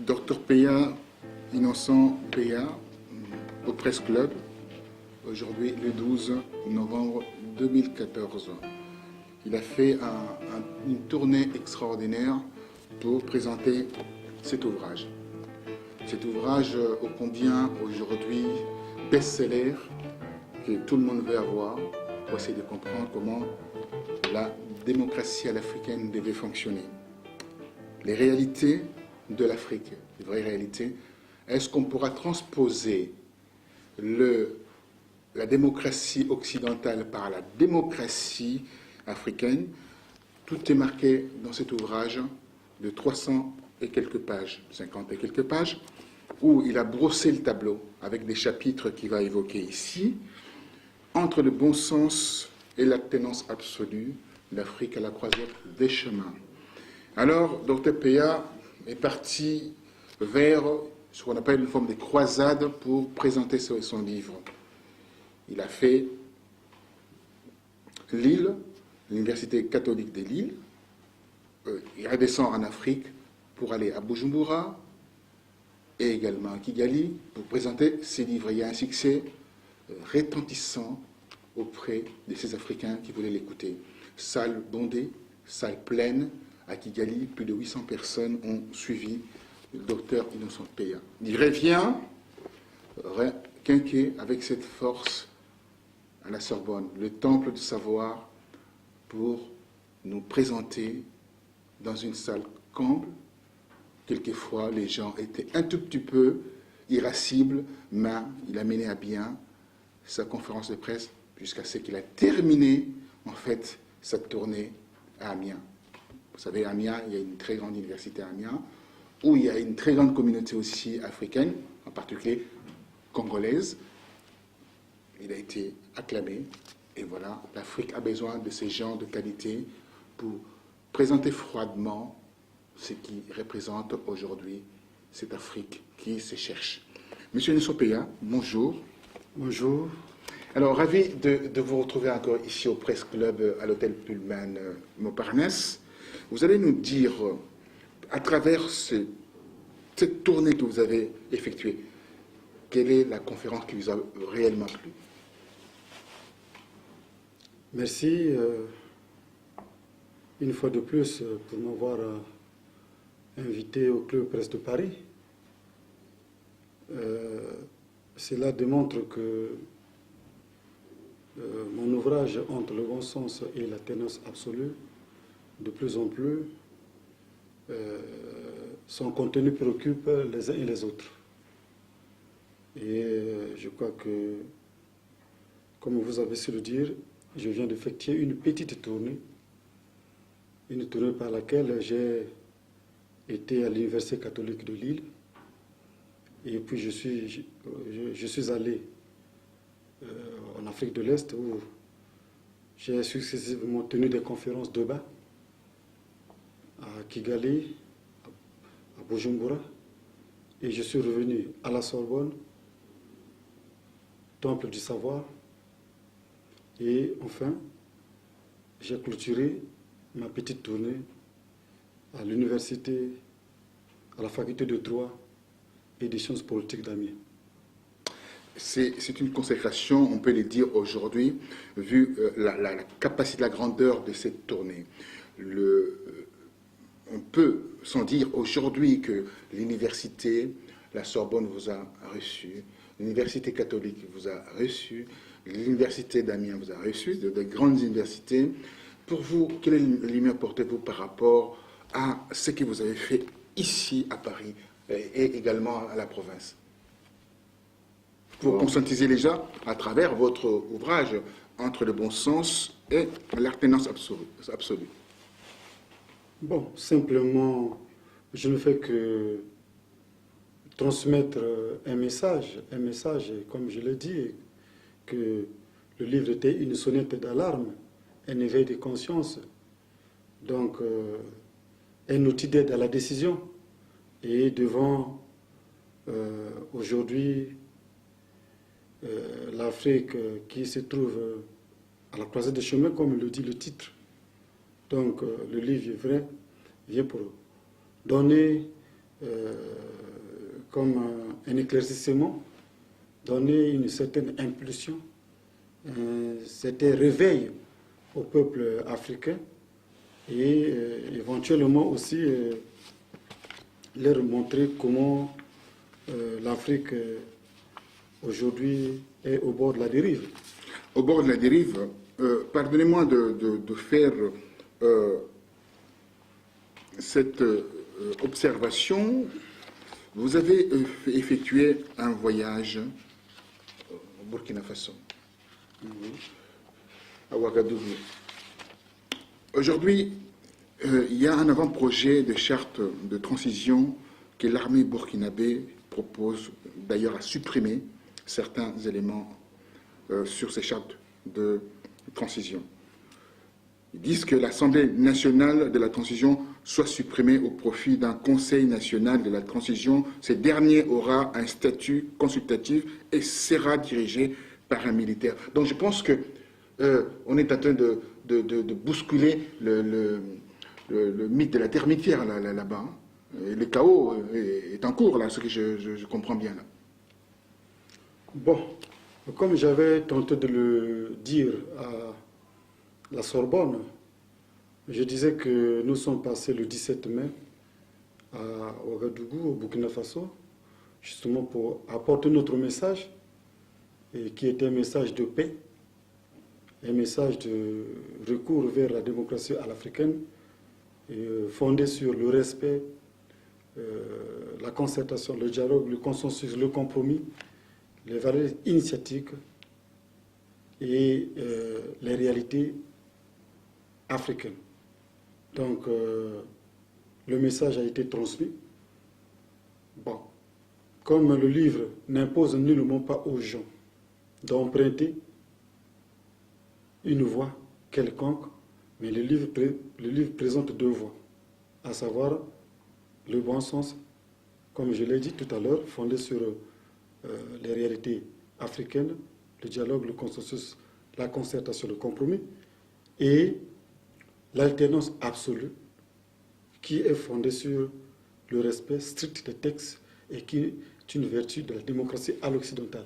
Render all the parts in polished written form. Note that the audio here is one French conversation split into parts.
Dr Peya, Innocent Peya, au Presse Club, aujourd'hui le 12 novembre 2014. Il a fait une tournée extraordinaire pour présenter cet ouvrage. Cet ouvrage ô combien aujourd'hui best-seller, que tout le monde veut avoir, pour essayer de comprendre comment la démocratie à l'africaine devait fonctionner. Les réalités de l'Afrique, les vraies réalités. Est-ce qu'on pourra transposer la démocratie occidentale par la démocratie africaine? Tout est marqué dans cet ouvrage de 300 et quelques pages, 50 et quelques pages, où il a brossé le tableau avec des chapitres qu'il va évoquer ici, entre le bon sens et la tenance absolue, l'Afrique à la croisée des chemins. Alors, Dr Peya est parti vers ce qu'on appelle une forme de croisade pour présenter son livre. Il a fait Lille, l'Université catholique de Lille. Il redescend en Afrique pour aller à Bujumbura et également à Kigali pour présenter ses livres. Il y a un succès retentissant auprès de ces Africains qui voulaient l'écouter. Salle bondée, salle pleine. À Kigali, plus de 800 personnes ont suivi le docteur Innocent Peya. Il revient quinqué avec cette force à la Sorbonne, le temple du savoir, pour nous présenter dans une salle comble. Quelquefois, les gens étaient un tout petit peu irascibles, mais il a mené à bien sa conférence de presse jusqu'à ce qu'il a terminé, en fait, sa tournée à Amiens. Vous savez, Amiens, il y a une très grande université à Amiens, où il y a une très grande communauté aussi africaine, en particulier congolaise. Il a été acclamé, et voilà, l'Afrique a besoin de ces gens de qualité pour présenter froidement ce qui représente aujourd'hui cette Afrique qui se cherche. Monsieur Innocent Peya, bonjour. Bonjour. Alors, ravi de vous retrouver encore ici au Presse Club à l'hôtel Pullman Montparnasse. Vous allez nous dire, à travers cette tournée que vous avez effectuée, quelle est la conférence qui vous a réellement plu? Merci une fois de plus pour m'avoir invité au Club Presse de Paris. Cela démontre que mon ouvrage Entre le bon sens et la tenance absolue, de plus en plus, son contenu préoccupe les uns et les autres. Et je crois que, comme vous avez su le dire, je viens d'effectuer une petite tournée, une tournée par laquelle j'ai été à l'Université catholique de Lille, et puis je suis allé en Afrique de l'Est où j'ai successivement tenu des conférences de bas à Kigali, à Bujumbura, et je suis revenu à la Sorbonne, temple du savoir, et enfin, j'ai clôturé ma petite tournée à l'université, à la faculté de droit et des sciences politiques d'Amiens. C'est une consécration, on peut le dire aujourd'hui, vu la capacité, la grandeur de cette tournée. On peut sans dire aujourd'hui que l'université, la Sorbonne vous a reçu, l'université catholique vous a reçu, l'université d'Amiens vous a reçu, de grandes universités. Pour vous, quelle lumière portez-vous par rapport à ce que vous avez fait ici à Paris et également à la province? Pour conscientiser les gens à travers votre ouvrage Entre le bon sens et l'alternance absolue. Bon, simplement, je ne fais que transmettre un message, comme je l'ai dit, que le livre était une sonnette d'alarme, un éveil de conscience, donc un outil d'aide à la décision. Et devant aujourd'hui l'Afrique qui se trouve à la croisée des chemins, comme le dit le titre. Donc le livre vient pour donner comme un éclaircissement, donner une certaine impulsion, un certain réveil au peuple africain et éventuellement aussi leur montrer comment l'Afrique aujourd'hui est au bord de la dérive. Au bord de la dérive, pardonnez-moi de faire cette observation. Vous avez effectué un voyage au Burkina Faso, à Ouagadougou. Aujourd'hui, il y a un avant-projet de charte de transition que l'armée burkinabé propose d'ailleurs à supprimer certains éléments sur ces chartes de transition. Ils disent que l'Assemblée nationale de la transition soit supprimée au profit d'un Conseil national de la transition. Ce dernier aura un statut consultatif et sera dirigé par un militaire. Donc je pense que on est en train de bousculer le mythe de la termitière là-bas. Et le chaos est en cours, là, ce que je comprends bien. Là. Bon, comme j'avais tenté de le dire à la Sorbonne, je disais que nous sommes passés le 17 mai à Ouagadougou, au Burkina Faso, justement pour apporter notre message, et qui était un message de paix, un message de recours vers la démocratie à l'africaine, fondé sur le respect, la concertation, le dialogue, le consensus, le compromis, les valeurs initiatiques et les réalités africaines. Donc, le message a été transmis. Bon, comme le livre n'impose nullement pas aux gens d'emprunter une voie quelconque, mais le livre présente deux voies, à savoir le bon sens, comme je l'ai dit tout à l'heure, fondé sur les réalités africaines, le dialogue, le consensus, la concertation, le compromis, et l'alternance absolue, qui est fondée sur le respect strict des textes et qui est une vertu de la démocratie à l'occidentale.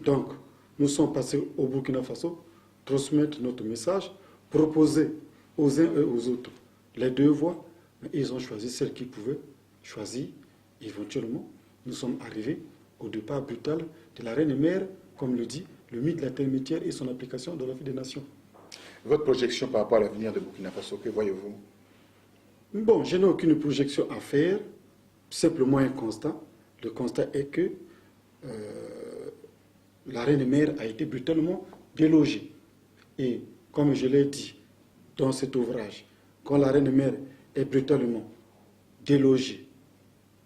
Donc, nous sommes passés au Burkina Faso, transmettre notre message, proposer aux uns et aux autres les deux voies, mais ils ont choisi celle qu'ils pouvaient choisir. Éventuellement, nous sommes arrivés au départ brutal de la reine-mère, comme le dit le mythe de la termitière et son application dans la vie des nations. Votre projection par rapport à l'avenir de Burkina Faso, que voyez-vous? Bon, je n'ai aucune projection à faire, simplement un constat. Le constat est que la reine-mère a été brutalement délogée. Et comme je l'ai dit dans cet ouvrage, quand la reine-mère est brutalement délogée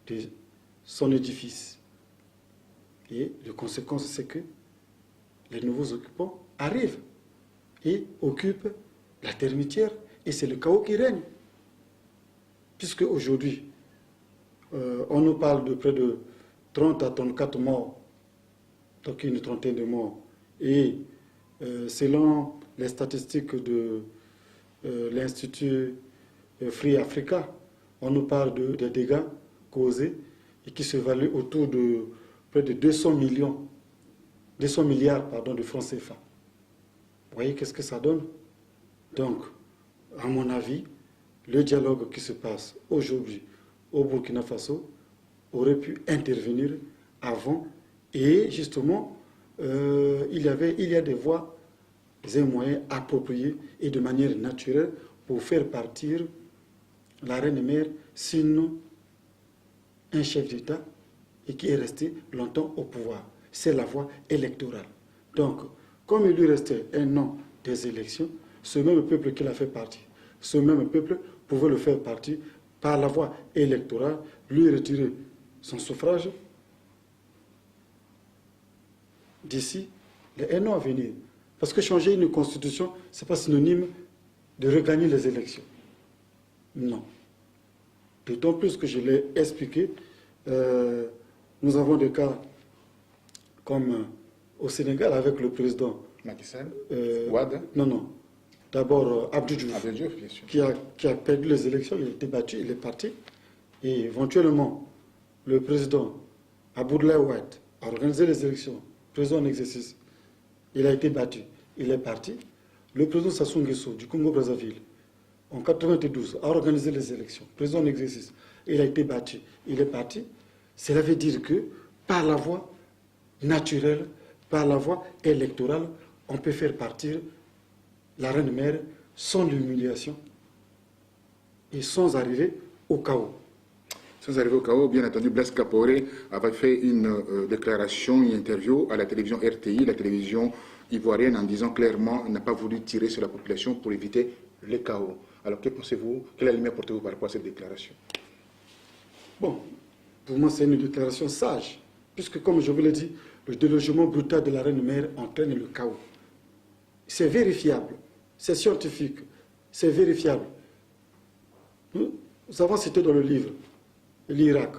de son édifice, et la conséquence, c'est que les nouveaux occupants arrivent et occupent la termitière, et c'est le chaos qui règne. Puisque aujourd'hui, on nous parle de près de 30 à 34 morts, donc une trentaine de morts, et selon les statistiques de l'Institut Free Africa, on nous parle de dégâts causés et qui se valuent autour de près de 200 milliards de francs CFA. Vous voyez qu'est-ce que ça donne? Donc, à mon avis, le dialogue qui se passe aujourd'hui au Burkina Faso aurait pu intervenir avant et justement, il y a des voies, des moyens appropriés et de manière naturelle pour faire partir la reine-mère, sinon un chef d'État et qui est resté longtemps au pouvoir. C'est la voie électorale. Donc, comme il lui restait un an des élections, ce même peuple qui l'a fait partir, ce même peuple pouvait le faire partir par la voie électorale, lui retirer son suffrage d'ici les un an à venir. Parce que changer une constitution, ce n'est pas synonyme de regagner les élections. Non. D'autant plus que je l'ai expliqué, nous avons des cas comme au Sénégal avec le président Macky Sall, Wade. Non. D'abord Abdou Diouf, Abdou Diouf, bien sûr. qui a perdu les élections, il a été battu, il est parti. Et éventuellement, le président Abdoulaye Wade a organisé les élections, président en exercice, il a été battu, il est parti. Le président Sassou Nguesso du Congo-Brazzaville, en 1992, a organisé les élections, président en exercice, il a été battu, il est parti. Cela veut dire que par la voie naturelle, par la voie électorale, on peut faire partir la reine-mère sans l'humiliation et sans arriver au chaos. Sans arriver au chaos, bien entendu, Blaise Caporé avait fait une déclaration, une interview à la télévision RTI, la télévision ivoirienne, en disant clairement qu'il n'a pas voulu tirer sur la population pour éviter le chaos. Alors, que pensez-vous? Quelle lumière portez-vous par rapport à cette déclaration? Bon, pour moi, c'est une déclaration sage, puisque, comme je vous l'ai dit, le délogement brutal de la reine-mère entraîne le chaos. C'est vérifiable, c'est scientifique, c'est vérifiable. Nous avons cité dans le livre l'Irak,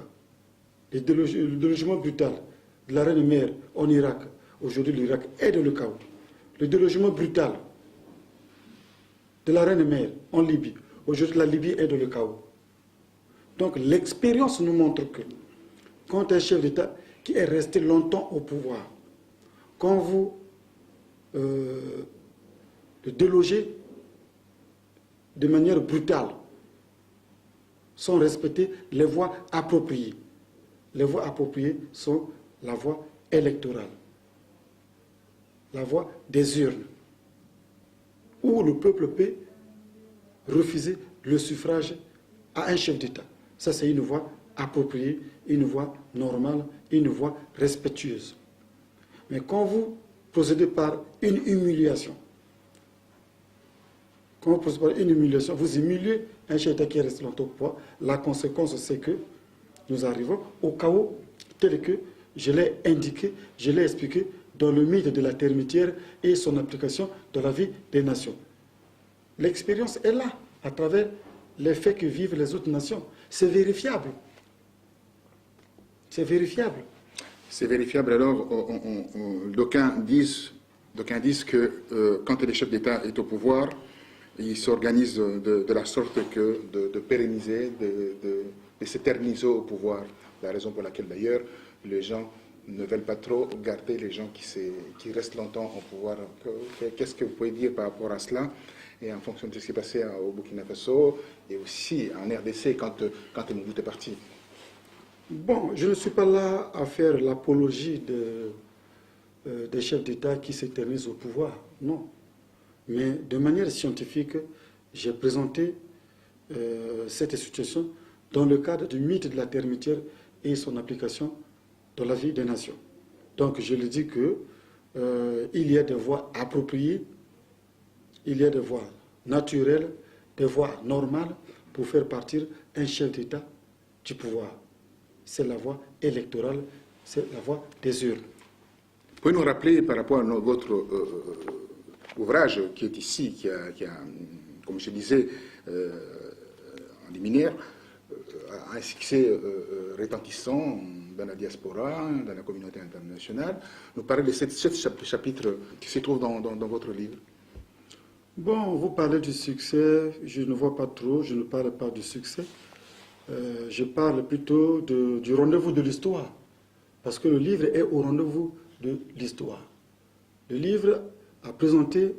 le délogement brutal de la reine-mère en Irak. Aujourd'hui, l'Irak est dans le chaos. Le délogement brutal de la reine-mère en Libye. Aujourd'hui, la Libye est dans le chaos. Donc, l'expérience nous montre que quand un chef d'État qui est resté longtemps au pouvoir, quand vous le délogez de manière brutale, sans respecter les voies appropriées. Les voies appropriées sont la voie électorale, la voie des urnes, où le peuple peut refuser le suffrage à un chef d'État. Ça, c'est une voie appropriée, une voie normale, une voie respectueuse. Mais quand vous procédez par une humiliation, vous humiliez un chef d'État qui reste longtemps au pouvoir, la conséquence, c'est que nous arrivons au chaos tel que je l'ai indiqué, je l'ai expliqué dans le mythe de la termitière et son application dans la vie des nations. L'expérience est là, à travers les faits que vivent les autres nations. C'est vérifiable. C'est vérifiable. C'est vérifiable. Alors, d'aucuns disent que quand le chef d'État est au pouvoir, il s'organise de la sorte que de pérenniser, de s'éterniser au pouvoir. La raison pour laquelle, d'ailleurs, les gens ne veulent pas trop garder les gens qui restent longtemps au pouvoir. Qu'est-ce que vous pouvez dire par rapport à cela? Et en fonction de ce qui s'est passé au Burkina Faso et aussi en RDC quand Mobutu est parti. Bon, je ne suis pas là à faire l'apologie des chefs d'État qui s'éternisent au pouvoir, non. Mais de manière scientifique, j'ai présenté cette situation dans le cadre du mythe de la termitière et son application dans la vie des nations. Donc je le dis que il y a des voies appropriées, il y a des voies naturelles, des voies normales pour faire partir un chef d'État du pouvoir. C'est la voie électorale, c'est la voie des urnes. Pouvez nous rappeler par rapport à votre ouvrage qui est ici, qui a comme je disais, en liminaire, a un succès retentissant dans la diaspora, dans la communauté internationale. Nous parlez de 7 chapitres qui se trouvent dans votre livre. Bon, vous parlez du succès, je ne vois pas trop, je ne parle pas du succès. Je parle plutôt du rendez-vous de l'histoire, parce que le livre est au rendez-vous de l'histoire. Le livre a présenté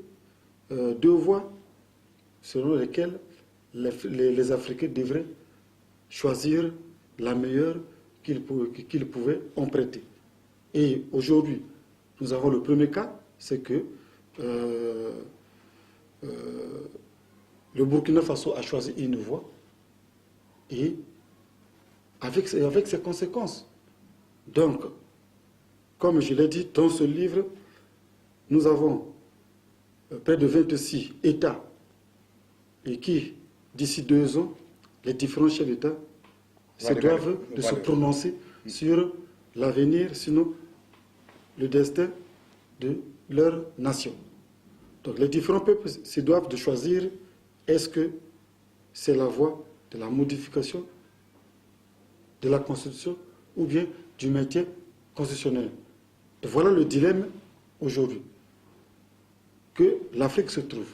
2 voies selon lesquelles les Africains devraient choisir la meilleure qu'ils pouvaient emprunter. Et aujourd'hui, nous avons le premier cas, c'est que le Burkina Faso a choisi une voie et avec ses conséquences. Donc, comme je l'ai dit dans ce livre, nous avons près de 26 États et qui, d'ici 2 ans, les différents chefs d'État se doivent de se prononcer sur l'avenir, sinon le destin de leur nation. Donc les différents peuples se doivent de choisir est-ce que c'est la voie de la modification de la Constitution ou bien du maintien constitutionnel. Et voilà le dilemme aujourd'hui que l'Afrique se trouve.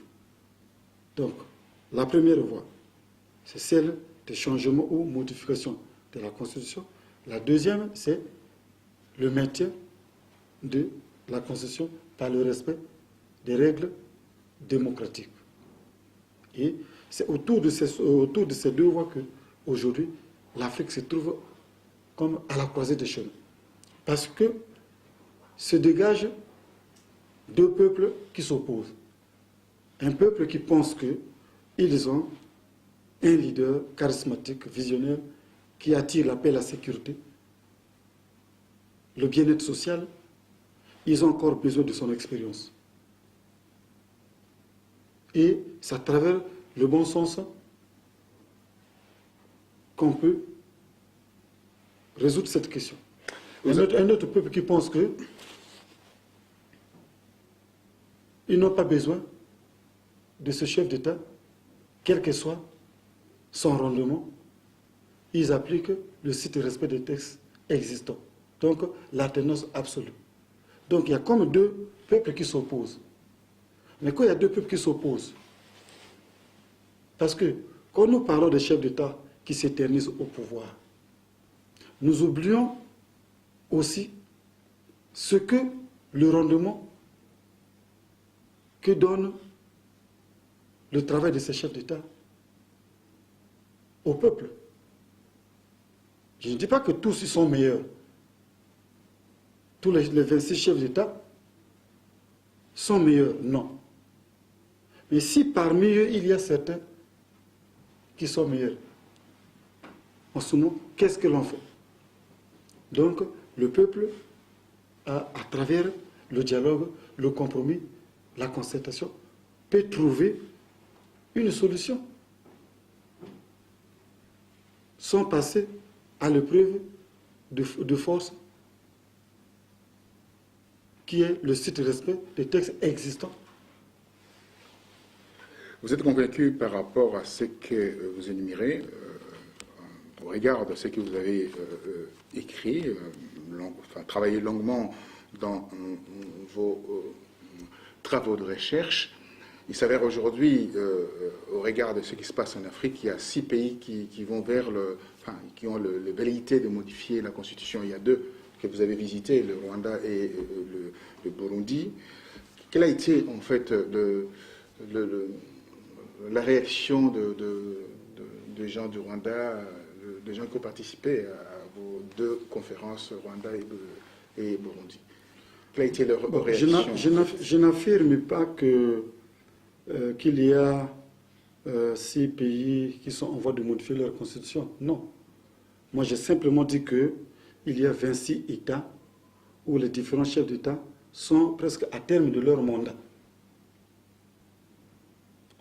Donc, la première voie, c'est celle des changements ou modifications de la Constitution. La deuxième, c'est le maintien de la Constitution par le respect des règles démocratiques. Et c'est autour de ces deux voies qu'aujourd'hui, l'Afrique se trouve comme à la croisée des chemins. Parce que se dégagent deux peuples qui s'opposent. Un peuple qui pense qu'ils ont un leader charismatique, visionnaire, qui attire la paix et la sécurité, le bien-être social. Ils ont encore besoin de son expérience. Et c'est à travers le bon sens qu'on peut résoudre cette question. Un autre peuple qui pense qu'ils n'ont pas besoin de ce chef d'État, quel que soit son rendement, ils appliquent le strict respect des textes existants. Donc, l'alternance absolue. Donc, il y a comme deux peuples qui s'opposent. Mais quand il y a deux peuples qui s'opposent, parce que quand nous parlons des chefs d'État qui s'éternisent au pouvoir, nous oublions aussi ce que le rendement que donne le travail de ces chefs d'État au peuple. Je ne dis pas que tous ils sont meilleurs. Tous les 26 chefs d'État sont meilleurs, non. Mais si parmi eux, il y a certains qui sont meilleurs, en ce moment, qu'est-ce que l'on fait? Donc, le peuple, à travers le dialogue, le compromis, la concertation, peut trouver une solution sans passer à l'épreuve de force qui est le strict respect des textes existants. Vous êtes convaincu par rapport à ce que vous énumérez, au regard de ce que vous avez écrit, travaillé longuement dans vos travaux de recherche. Il s'avère aujourd'hui, au regard de ce qui se passe en Afrique, il y a 6 pays qui vont vers qui ont les velléités de modifier la Constitution. Il y a 2 que vous avez visités, le Rwanda et le Burundi. Quelle a été en fait la réaction des gens du Rwanda, des gens qui ont participé à vos 2 conférences, Rwanda et Burundi? Quelle a été leur réaction? Je n'affirme pas qu'il y a 6 pays qui sont en voie de modifier leur constitution. Non. Moi, j'ai simplement dit qu'il y a 26 États où les différents chefs d'État sont presque à terme de leur mandat.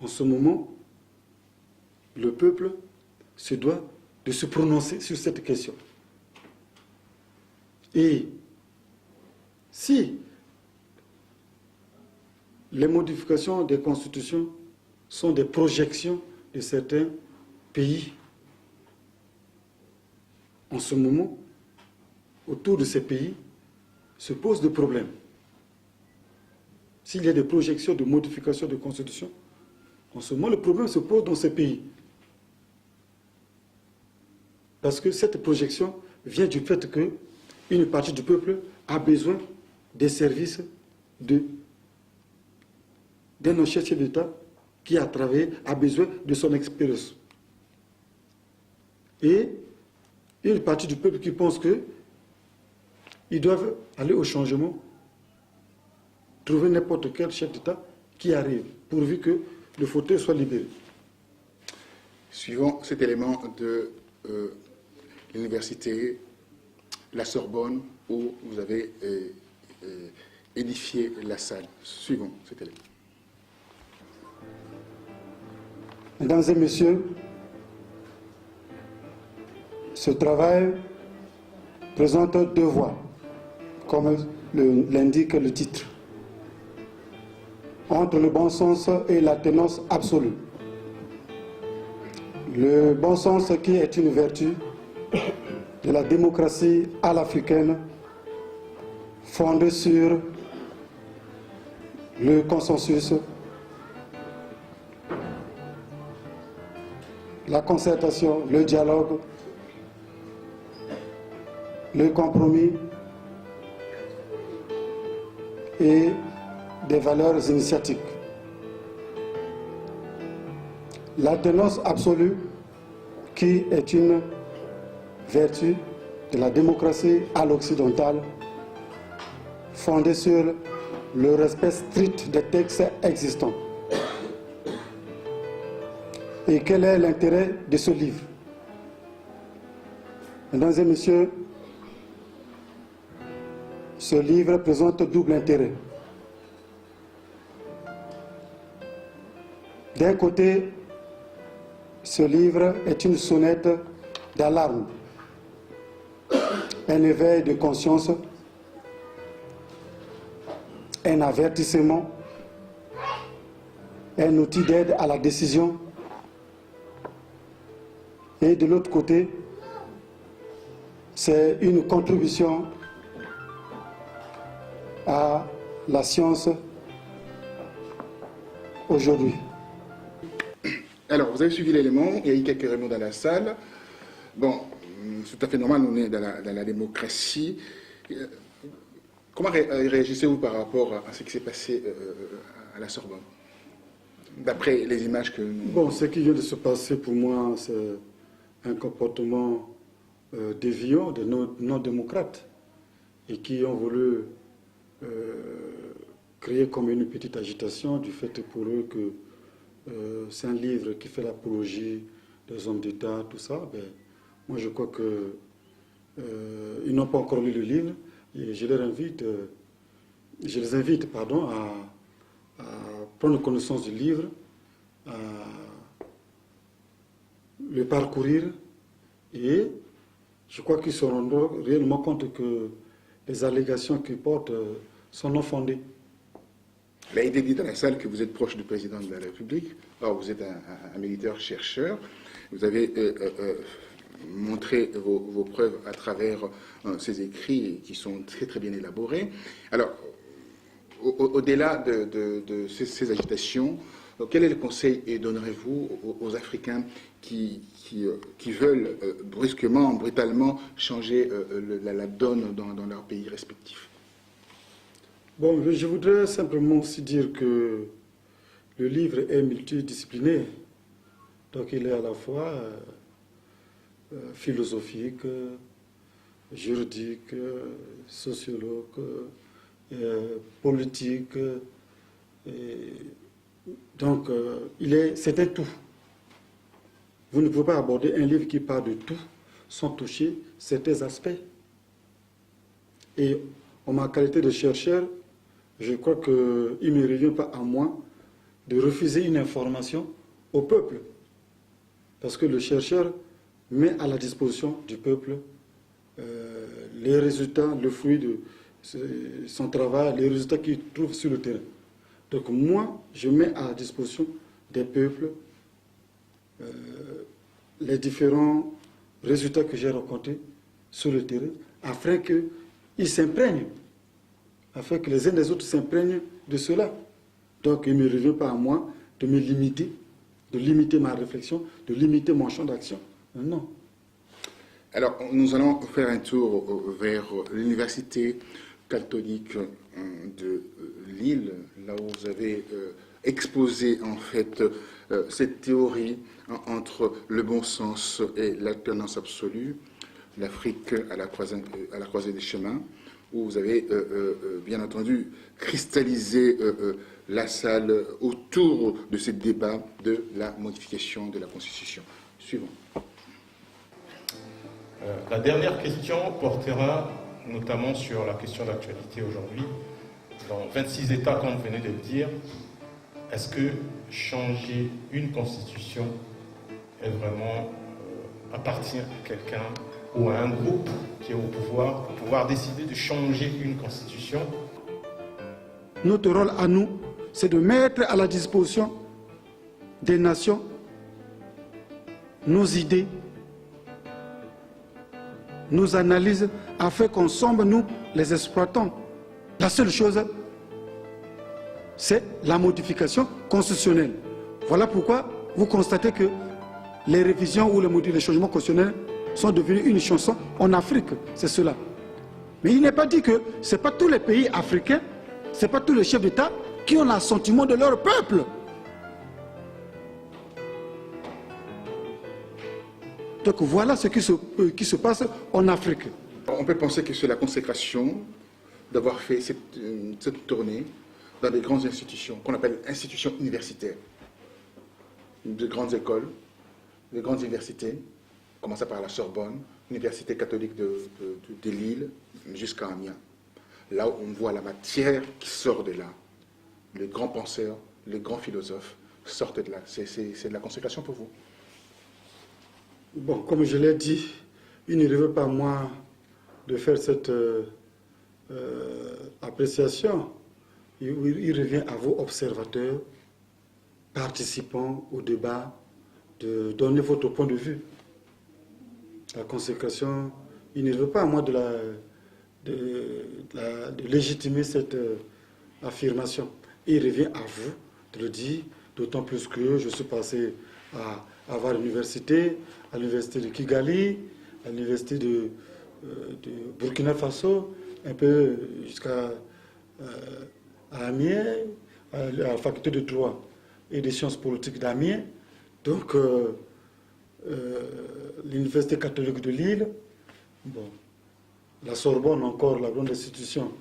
En ce moment, le peuple se doit de se prononcer sur cette question. Et si les modifications des constitutions sont des projections de certains pays, en ce moment, autour de ces pays, se posent des problèmes. S'il y a des projections de modification de constitution, en ce moment, le problème se pose dans ces pays. Parce que cette projection vient du fait qu'une partie du peuple a besoin des services d'un chef d'État qui a travaillé, a besoin de son expérience. Et une partie du peuple qui pense qu'ils doivent aller au changement, trouver n'importe quel chef d'État qui arrive, pourvu que le fauteuil soit libéré. Suivant cet élément de l'université, la Sorbonne, où vous avez édifié la salle. Suivons cet élément. Mesdames et messieurs, ce travail présente 2 voies, comme l'indique le titre, entre le bon sens et l'alternance absolue. Le bon sens qui est une vertu de la démocratie à l'africaine, fondée sur le consensus, la concertation, le dialogue, le compromis et des valeurs initiatiques. L'alternance absolue qui est une vertu de la démocratie à l'occidentale fondée sur le respect strict des textes existants. Et quel est l'intérêt de ce livre? Mesdames et messieurs, ce livre présente double intérêt. D'un côté, ce livre est une sonnette d'alarme, un éveil de conscience, un avertissement, un outil d'aide à la décision. Et de l'autre côté, c'est une contribution à la science aujourd'hui. Alors, vous avez suivi l'élément, il y a eu quelques réunions dans la salle. Bon, c'est tout à fait normal, on est dans la démocratie. Comment réagissez-vous par rapport à ce qui s'est passé à la Sorbonne, d'après les images que nous... Bon, ce qui vient de se passer pour moi, c'est un comportement déviant de non-démocrates et qui ont voulu créer comme une petite agitation du fait pour eux que c'est un livre qui fait l'apologie des hommes d'État, tout ça. Ben, moi, je crois qu'ils n'ont pas encore lu le livre et je les invite à prendre connaissance du livre, à le parcourir et je crois qu'ils se rendront réellement compte que les allégations qu'ils portent sont non fondées. Il a été dit dans la salle que vous êtes proche du président de la République. Or, vous êtes un militaire chercheur. Vous avez montré vos preuves à travers ces écrits qui sont très très bien élaborés. Alors, au-delà de ces agitations, quel est le conseil donnerez-vous aux Africains qui veulent brusquement, brutalement changer la donne dans leurs pays respectifs? Bon, je voudrais simplement aussi dire que le livre est multidisciplinaire. Donc il est à la fois philosophique, juridique, sociologue, politique. Donc c'est un tout. Vous ne pouvez pas aborder un livre qui parle de tout sans toucher certains aspects. Et en ma qualité de chercheur, je crois qu'il ne revient pas à moi de refuser une information au peuple. Parce que le chercheur met à la disposition du peuple les résultats, le fruit de son travail, les résultats qu'il trouve sur le terrain. Donc moi, je mets à la disposition des peuples les différents résultats que j'ai rencontrés sur le terrain, afin qu'ils s'imprègnent, afin que les uns des autres s'imprègnent de cela. Donc il ne me revient pas à moi de me limiter, de limiter ma réflexion, de limiter mon champ d'action. Non. Alors, nous allons faire un tour vers l'université catholique de Lille, là où vous avez exposé en fait cette théorie entre le bon sens et l'alternance absolue, l'Afrique à la croisée des chemins, où vous avez bien entendu cristallisé la salle autour de ce débat de la modification de la Constitution. Suivant. La dernière question portera notamment sur la question d'actualité aujourd'hui. Dans 26 États, comme vous venez de le dire, est-ce que changer une constitution est vraiment appartient à quelqu'un ou à un groupe qui est au pouvoir pour pouvoir décider de changer une constitution? Notre rôle à nous, c'est de mettre à la disposition des nations nos idées, nos analyses, afin qu'on sombre, nous, les exploitants. La seule chose, c'est la modification constitutionnelle. Voilà pourquoi vous constatez que les révisions ou les changements constitutionnels sont devenus une chanson en Afrique, c'est cela. Mais il n'est pas dit que ce n'est pas tous les pays africains, ce n'est pas tous les chefs d'État qui ont l'assentiment de leur peuple. Donc voilà ce qui se passe en Afrique. On peut penser que c'est la consécration d'avoir fait cette tournée dans des grandes institutions, qu'on appelle institutions universitaires, de grandes écoles, de grandes universités, commençant par la Sorbonne, l'Université catholique de Lille, jusqu'à Amiens. Là où on voit la matière qui sort de là. Les grands penseurs, les grands philosophes sortent de là. C'est de la consécration pour vous? Bon, comme je l'ai dit, il ne revient pas à moi de faire cette appréciation. Il revient à vous, observateurs, participants au débat, de donner votre point de vue. La consécration, il ne revient pas à moi de légitimer cette affirmation. Il revient à vous de le dire, d'autant plus que je suis passé à avoir l'université, à l'université de Kigali, à l'université de Burkina Faso, un peu jusqu'à Amiens, à la faculté de droit et des sciences politiques d'Amiens. Donc, l'université catholique de Lille, bon, la Sorbonne encore, la grande institution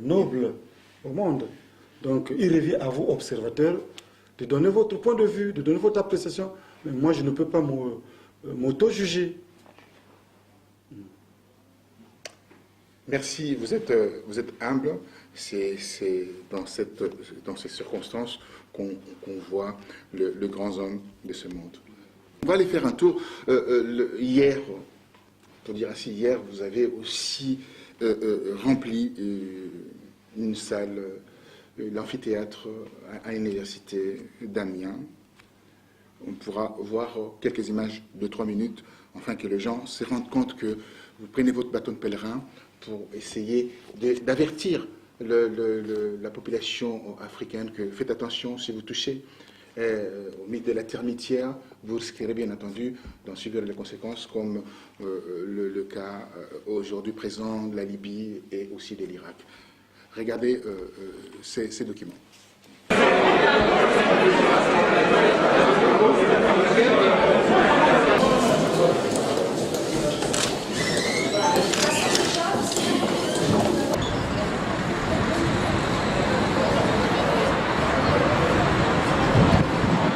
noble au monde. Donc, il revient à vous, observateurs, de donner votre point de vue, de donner votre appréciation. Mais moi, je ne peux pas m'auto-juger. Merci, vous êtes humble. C'est dans ces circonstances qu'on voit le grand homme de ce monde. On va aller faire un tour. Hier, pour dire ainsi, hier, vous avez aussi rempli une salle, l'amphithéâtre à l'université d'Amiens. On pourra voir quelques images de 3 minutes, afin que les gens se rendent compte que vous prenez votre bâton de pèlerin pour essayer d'avertir la population africaine que faites attention si vous touchez au mythe de la termitière, vous risquerez bien entendu d'en subir les conséquences, comme le cas aujourd'hui présent de la Libye et aussi de l'Irak. Regardez ces documents.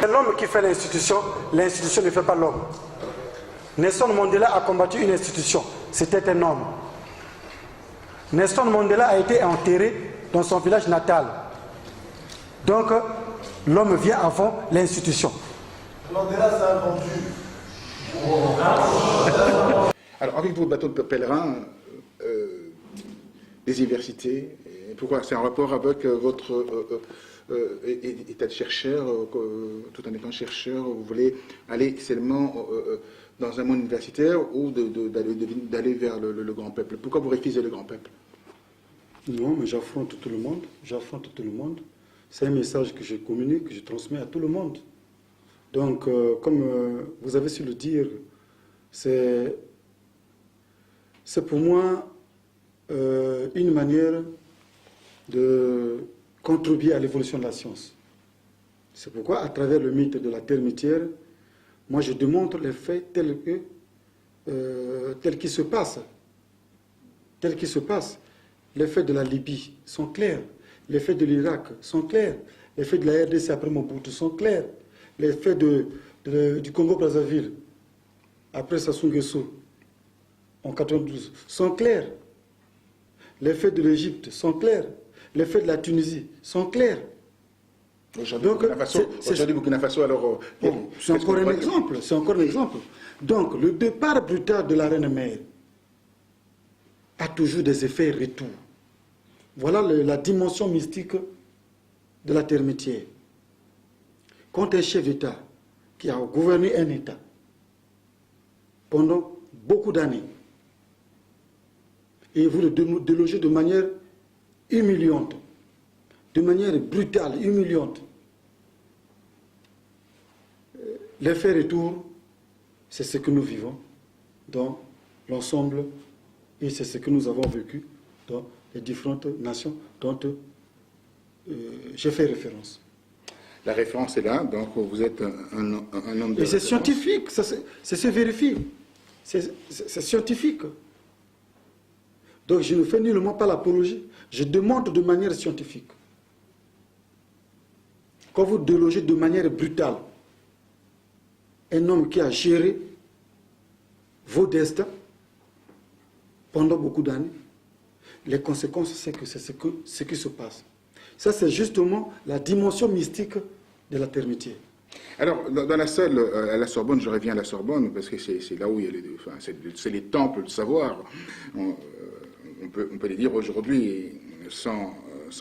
C'est l'homme qui fait l'institution ne fait pas l'homme. Nelson Mandela a combattu une institution, c'était un homme. Nelson Mandela a été enterré dans son village natal. Donc, l'homme vient avant l'institution. Alors, avec vos bateaux de pèlerin, des universités, pourquoi? C'est en rapport avec votre état de chercheur, tout en étant chercheur, vous voulez aller seulement dans un monde universitaire ou d'aller vers le grand peuple? Pourquoi vous refusez le grand peuple? Non, mais j'affronte tout le monde. J'affronte tout le monde. C'est un message que je communique, que je transmets à tout le monde. Donc, comme vous avez su le dire, c'est pour moi une manière de contribuer à l'évolution de la science. C'est pourquoi, à travers le mythe de la termitière, moi je démontre les faits tels qu'ils se passent. Tels qu'ils se passent. Les faits de la Libye sont clairs. Les faits de l'Irak sont clairs. Les faits de la RDC après Mobutu sont clairs. Les faits du Congo-Brazzaville après Sassou Nguesso en 1992 sont clairs. Les faits de l'Égypte sont clairs. Les faits de la Tunisie sont clairs. Aujourd'hui, Burkina Faso, alors... Bon, c'est encore un exemple. C'est encore un exemple. Donc, le départ brutal de la reine-mère a toujours des effets retour. Voilà la dimension mystique de la termitière. Quand un chef d'État qui a gouverné un État pendant beaucoup d'années, et vous le délogez de manière humiliante, de manière brutale, humiliante, l'effet retour, c'est ce que nous vivons. dans l'ensemble, et c'est ce que nous avons vécu dans les différentes nations dont j'ai fait référence. La référence est là, donc vous êtes un homme de Et c'est référence. scientifique, ça se vérifie. C'est scientifique. Donc je ne fais nullement pas l'apologie, je demande de manière scientifique. Quand vous délogez de manière brutale un homme qui a géré vos destins pendant beaucoup d'années, les conséquences, c'est que c'est ce qui se passe. Ça, c'est justement la dimension mystique de la termitière. Alors, dans la salle à la Sorbonne, je reviens à la Sorbonne, parce que c'est là où il y a c'est les temples du savoir. On peut les dire aujourd'hui sans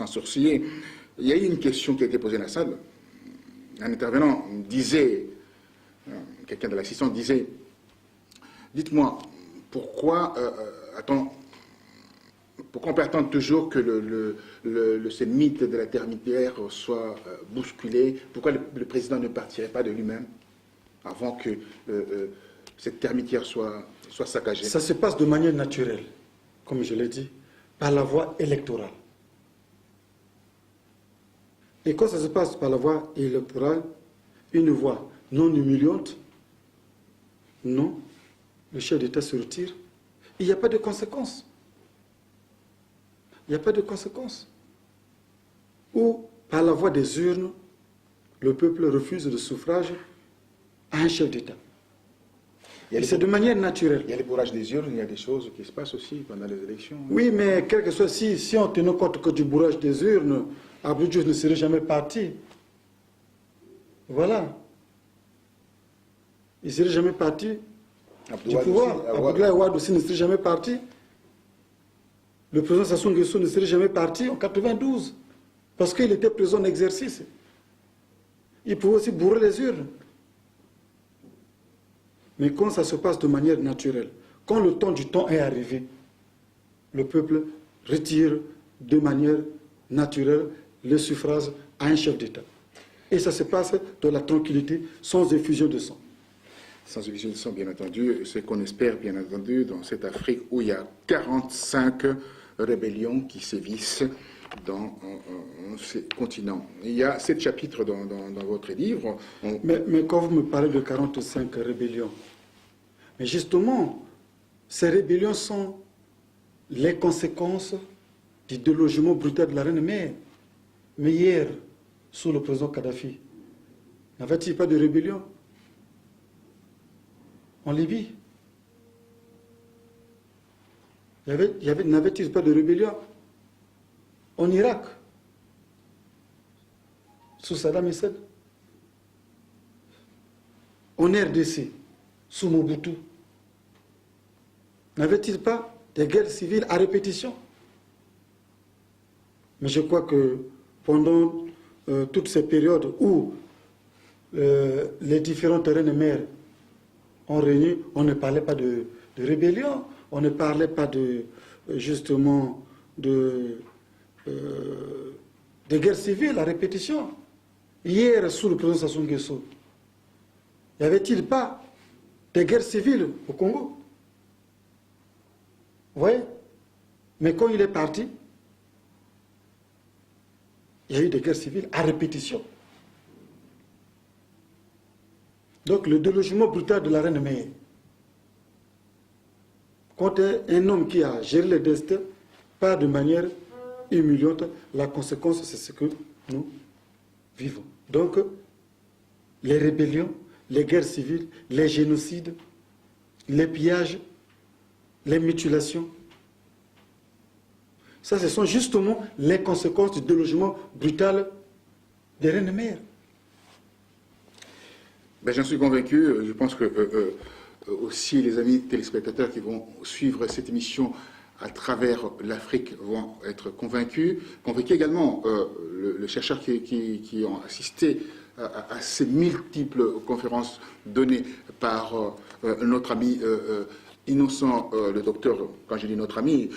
sourciller. Il y a eu une question qui a été posée dans la salle. Un intervenant disait, quelqu'un de l'assistance disait, dites-moi, pourquoi on peut attendre toujours que ce mythe de la termitière soit bousculé? Pourquoi le président ne partirait pas de lui-même avant que cette termitière soit saccagée? Ça se passe de manière naturelle, comme je l'ai dit, par la voie électorale. Et quand ça se passe par la voie électorale, une voie non humiliante, non, le chef d'État se retire, il n'y a pas de conséquences. Il n'y a pas de conséquences. Ou, par la voie des urnes, le peuple refuse le suffrage à un chef d'État. Et c'est de manière naturelle. Il y a les bourrages des urnes, il y a des choses qui se passent aussi pendant les élections. Oui, mais quel que soit, si on tenait compte que du bourrage des urnes, Abdou Diouf ne serait jamais parti. Voilà. Il ne serait jamais parti du pouvoir. Abdoulaye Wade aussi ne serait jamais parti. Le président Sassou Nguesso ne serait jamais parti en 92, parce qu'il était président en exercice. Il pouvait aussi bourrer les urnes. Mais quand ça se passe de manière naturelle, quand le temps du temps est arrivé, le peuple retire de manière naturelle le suffrage à un chef d'État. Et ça se passe dans la tranquillité, sans effusion de sang. Sans effusion de sang, bien entendu, ce qu'on espère, bien entendu, dans cette Afrique où il y a 45 rébellions qui sévissent dans ces continents. Il y a 7 chapitres dans votre livre. Mais quand vous me parlez de 45 rébellions, mais justement, ces rébellions sont les conséquences du délogement brutal de la reine mère. Mais hier, sous le président Kadhafi, n'avait-il pas de rébellion en Libye? N'avait-il pas de rébellion en Irak, sous Saddam Hussein, en RDC, sous Mobutu? N'avait-il pas des guerres civiles à répétition? Mais je crois que pendant toutes ces périodes où les différentes reines mères ont régné, on ne parlait pas de rébellion, on ne parlait pas justement de guerres civiles à répétition. Hier, sous le président Sassou Nguesso, n'y avait-il pas des guerres civiles au Congo? Vous voyez? Mais quand il est parti, il y a eu des guerres civiles à répétition. Donc le délogement brutal de la reine mère, quand un homme qui a géré le destin, pas de manière humiliante, la conséquence c'est ce que nous vivons. Donc les rébellions, les guerres civiles, les génocides, les pillages, les mutilations, ça ce sont justement les conséquences du délogement brutal des reines mères. Ben, j'en suis convaincu. Je pense que aussi les amis téléspectateurs qui vont suivre cette émission à travers l'Afrique vont être convaincus. Convaincus également le chercheur qui ont assisté à ces multiples conférences données par notre ami Innocent, le docteur. Quand je dis notre ami,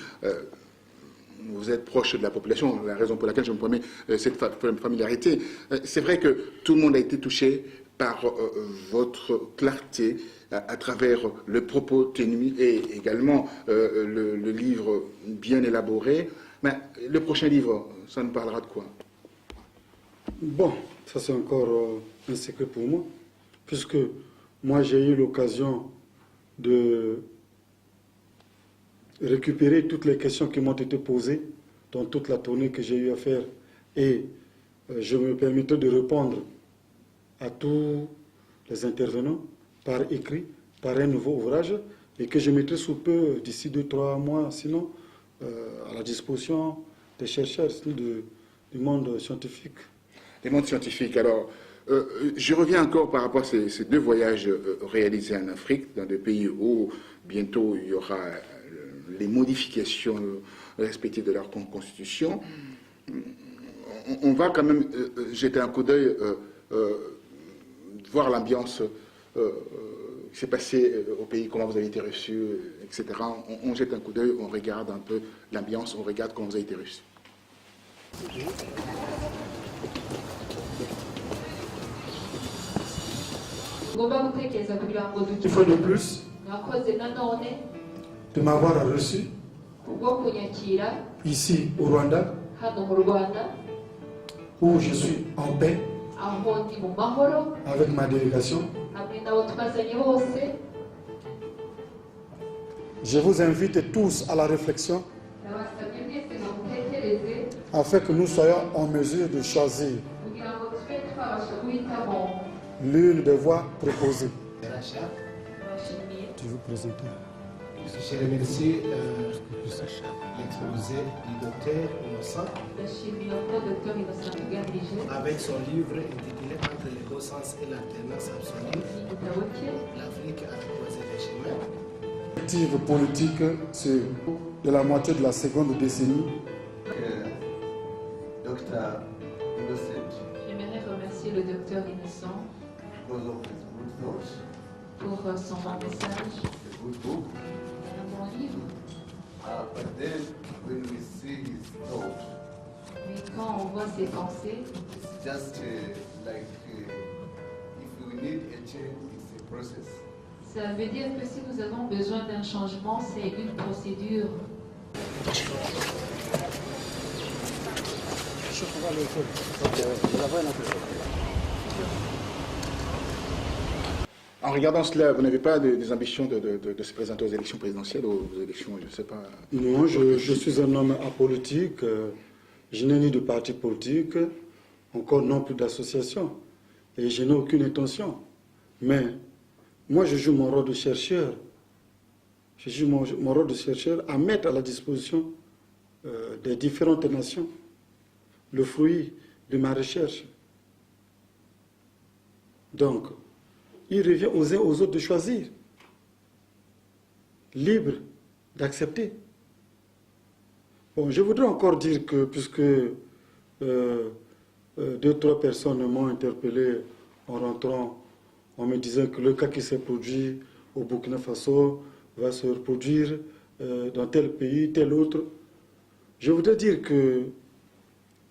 vous êtes proche de la population, la raison pour laquelle je me permets cette familiarité. C'est vrai que tout le monde a été touché par votre clarté à travers le propos tenu et également le livre bien élaboré. Mais le prochain livre, ça nous parlera de quoi? Bon, ça c'est encore un secret pour moi, puisque moi j'ai eu l'occasion de récupérer toutes les questions qui m'ont été posées dans toute la tournée que j'ai eu à faire, et je me permettais de répondre à tous les intervenants par écrit, par un nouveau ouvrage, et que je mettrai sous peu, d'ici 2-3 mois, sinon, à la disposition des chercheurs du monde scientifique. Les mondes scientifiques. Alors, je reviens encore par rapport à ces deux voyages réalisés en Afrique, dans des pays où bientôt il y aura les modifications respectives de leur constitution. On va quand même jeter un coup d'œil, voir l'ambiance qui s'est passée au pays, comment vous avez été reçus, etc. On jette un coup d'œil, on regarde un peu l'ambiance, on regarde comment vous avez été reçus. Une fois de plus, de m'avoir reçu ici au Rwanda, où je suis en paix avec ma délégation. Je vous invite tous à la réflexion afin que nous soyons en mesure de choisir l'une des voies proposées. Tu veux présenter? Je remercie l'exposé du docteur Innocent avec son livre intitulé Entre les beaux sens et l'alternance absolue, l'Afrique a croisé des chemins. L'active politique, c'est de la moitié de la seconde décennie. Dr. Innocent, j'aimerais remercier le docteur Innocent because of his good thoughts, pour son bon message, a good book. un bon livre. But then, when we see his thought, Mais quand on voit ses pensées, it's just like if we need a change, it's a process. ça veut dire que si nous avons besoin d'un changement, c'est une procédure. En regardant cela, vous n'avez pas des ambitions de se présenter aux élections présidentielles ou aux élections, je ne sais pas. Non, je suis un homme apolitique. Je n'ai ni de parti politique, encore non plus d'association. Et je n'ai aucune intention. Mais moi, je joue mon rôle de chercheur. Je joue mon rôle de chercheur à mettre à la disposition des différentes nations le fruit de ma recherche. Donc, il revient aux uns aux autres de choisir, libre d'accepter. Bon, je voudrais encore dire que, puisque 2-3 personnes m'ont interpellé en rentrant, en me disant que le cas qui s'est produit au Burkina Faso va se reproduire dans tel pays, tel autre. Je voudrais dire que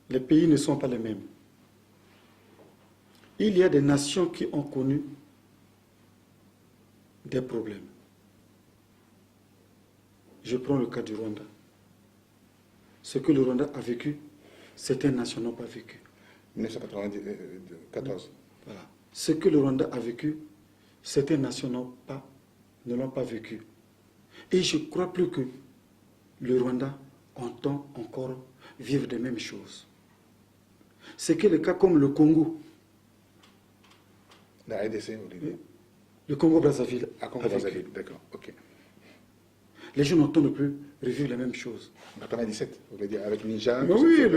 les pays ne sont pas les mêmes. Il y a des nations qui ont connu des problèmes. Je prends le cas du Rwanda. Ce que le Rwanda a vécu, certaines nations n'ont pas vécu. 1994. Voilà. Ce que le Rwanda a vécu, certaines nations ne l'ont pas vécu. Et je crois plus que le Rwanda entend encore vivre les mêmes choses. C'est que le cas comme le Congo. La RDC, vous voulez dire? Le Congo-Brazzaville. À Congo-Brazzaville, d'accord, ok. Les gens n'entendent plus revivre les mêmes choses. En 97, vous voulez dire, avec Ninja. Mais oui,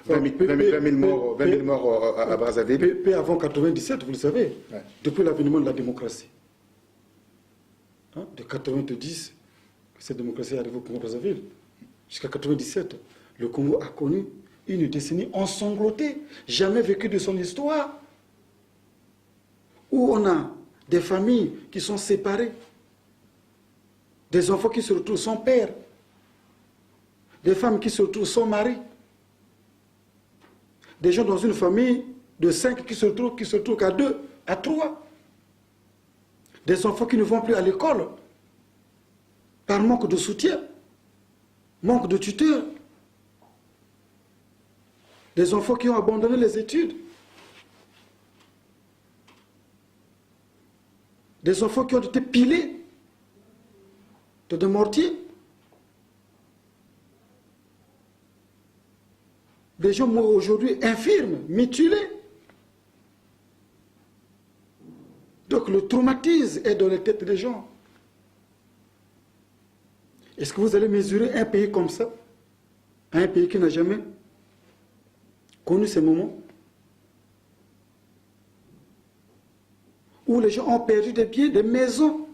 20 000 morts à Brazzaville. Paix avant 97, vous le savez, Ouais. depuis l'avènement de la démocratie. Hein, de 90, que cette démocratie est arrivée au Congo-Brazzaville, jusqu'à 97, le Congo a connu une décennie ensanglantée, jamais vécue de son histoire, où on a des familles qui sont séparées, des enfants qui se retrouvent sans père, des femmes qui se retrouvent sans mari, des gens dans une famille de 5 qui se retrouvent qu'à 2 à 3. Des enfants qui ne vont plus à l'école par manque de soutien, manque de tuteurs. Des enfants qui ont abandonné les études. Des enfants qui ont été pilés de des mortiers. Des gens aujourd'hui infirmes, mutilés. Donc le traumatisme est dans les têtes des gens. Est-ce que vous allez mesurer un pays comme ça, un pays qui n'a jamais connu ces moments où les gens ont perdu des biens, des maisons.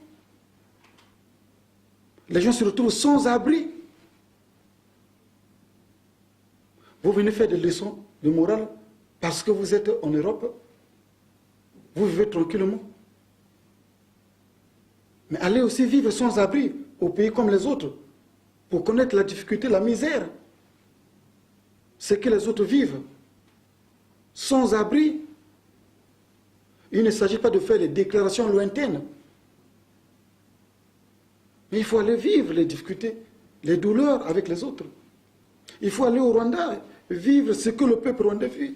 Les gens se retrouvent sans abri. Vous venez faire des leçons de morale parce que vous êtes en Europe. Vous vivez tranquillement. Mais allez aussi vivre sans abri au pays comme les autres pour connaître la difficulté, la misère. Ce que les autres vivent. Sans abri. Il ne s'agit pas de faire des déclarations lointaines. Mais il faut aller vivre les difficultés, les douleurs avec les autres. Il faut aller au Rwanda, vivre ce que le peuple rwandais vit.